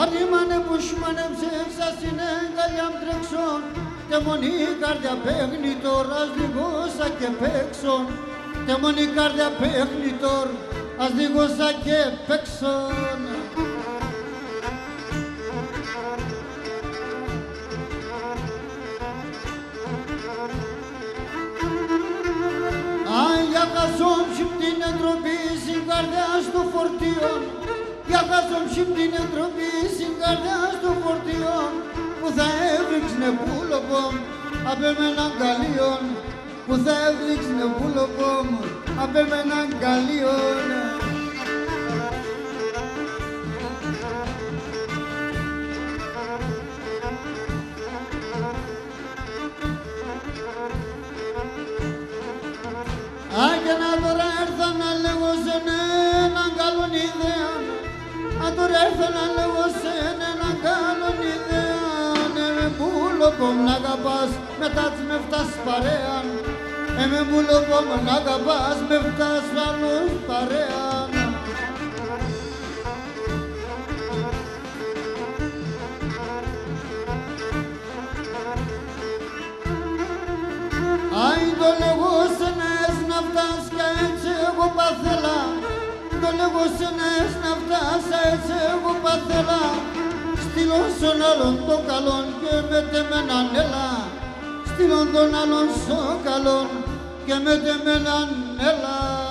Αρήμανε που σμανεύσες σας είναι αγκαλιά μ' τρέξον τε μονή καρδιά παίχνει τώρα ας λιγόσα και παίξον τε μονή καρδιά παίχνει τώρα ας λιγόσα και παίξον. Για χαζόμψη την εντροπή στην καρδιά στο φορτίο για χαζόμψη την εντροπή στην καρδιά στο φορτίο που θα έβριξνε πούλοπο απ' εμέναν καλίον που θα έβριξνε πούλοπο απ' εμέναν καλίον. Και να τώρα έρθα να λέγω σε έναν καλόν ιδέα αν τώρα έρθα να λέγω σε έναν καλόν ιδέα με πουλοπό να αγαπάς μετά της με φτάσεις παρέαν με πουλοπό να αγαπάς με φτάσεις άλλους παρέαν. Άι το λέγω σε να φτάσεις κι έτσι εγώ παθέλα το λέγω σε να φτάσεις έτσι εγώ παθέλα στείλω στον άλλον το καλόν και μετεμέναν έλα στείλω τον άλλον στο καλόν και μετεμέναν έλα.